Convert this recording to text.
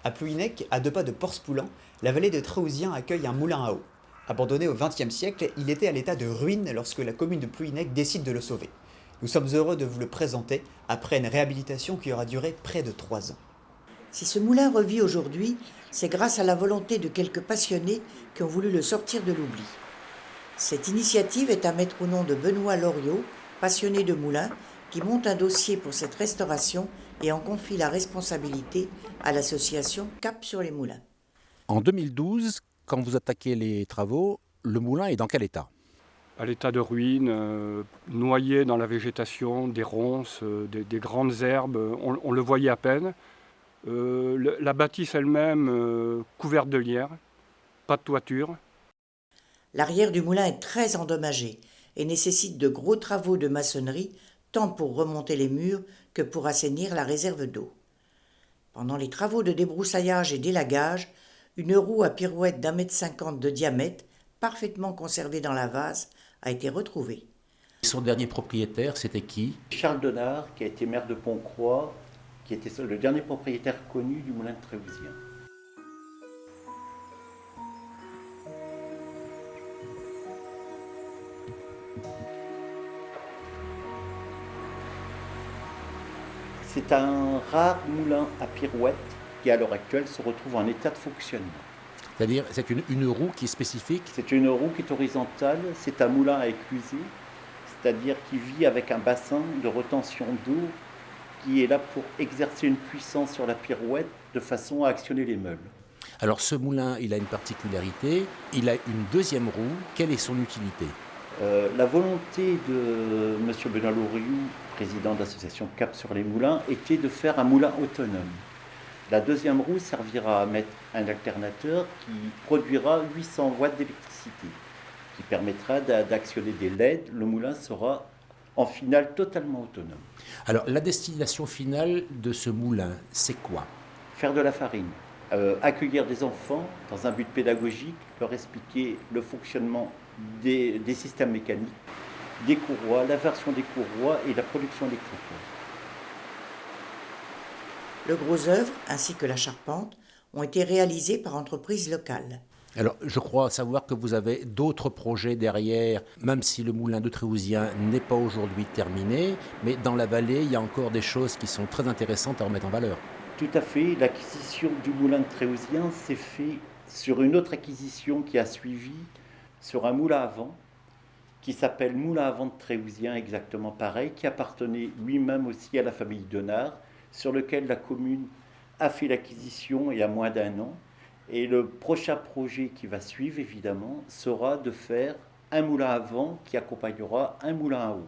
À Plouhinec, à 2 pas de Port-Spoulan, la vallée de Tréouzien accueille un moulin à eau. Abandonné au XXe siècle, il était à l'état de ruine lorsque la commune de Plouhinec décide de le sauver. Nous sommes heureux de vous le présenter après une réhabilitation qui aura duré près de 3 ans. Si ce moulin revit aujourd'hui, c'est grâce à la volonté de quelques passionnés qui ont voulu le sortir de l'oubli. Cette initiative est à mettre au nom de Benoît Loriot, passionné de moulins, qui monte un dossier pour cette restauration et en confie la responsabilité à l'association Cap sur les Moulins. En 2012, quand vous attaquez les travaux, le moulin est dans quel état? À l'état de ruine, noyé dans la végétation, des ronces, des grandes herbes, on le voyait à peine. La bâtisse elle-même couverte de lierre, pas de toiture. L'arrière du moulin est très endommagé et nécessite de gros travaux de maçonnerie, tant pour remonter les murs que pour assainir la réserve d'eau. Pendant les travaux de débroussaillage et d'élagage, une roue à pirouette d'1,50 m de diamètre, parfaitement conservée dans la vase, a été retrouvée. Son dernier propriétaire, c'était qui? Charles Denard, qui a été maire de Pontcroix, qui était le dernier propriétaire connu du moulin de Tréouzien. C'est un rare moulin à pirouette qui, à l'heure actuelle, se retrouve en état de fonctionnement. C'est-à-dire, c'est une roue qui est spécifique? C'est une roue qui est horizontale, c'est un moulin à éclusée, c'est-à-dire qui vit avec un bassin de retention d'eau qui est là pour exercer une puissance sur la pirouette de façon à actionner les meubles. Alors ce moulin, il a une particularité, il a une deuxième roue. Quelle est son utilité? La volonté de M. Benoît Loriot, président de l'association Cap sur les Moulins, était de faire un moulin autonome. La deuxième roue servira à mettre un alternateur qui produira 800 watts d'électricité, qui permettra d'actionner des LED. Le moulin sera en finale totalement autonome. Alors la destination finale de ce moulin, c'est quoi? Faire de la farine, accueillir des enfants dans un but pédagogique, leur expliquer le fonctionnement des systèmes mécaniques, des courroies, la version des courroies et la production des courroies. Le gros œuvre, ainsi que la charpente, ont été réalisés par entreprises locales. Alors je crois savoir que vous avez d'autres projets derrière, même si le moulin de Tréouzien n'est pas aujourd'hui terminé, mais dans la vallée, il y a encore des choses qui sont très intéressantes à remettre en valeur. Tout à fait, l'acquisition du moulin de Tréouzien s'est faite sur une autre acquisition qui a suivi, sur un moulin à vent, qui s'appelle Moulin à vent de Tréouzien, exactement pareil, qui appartenait lui-même aussi à la famille Denard, sur lequel la commune a fait l'acquisition il y a moins d'1 an. Et le prochain projet qui va suivre, évidemment, sera de faire un moulin à vent qui accompagnera un moulin à eau.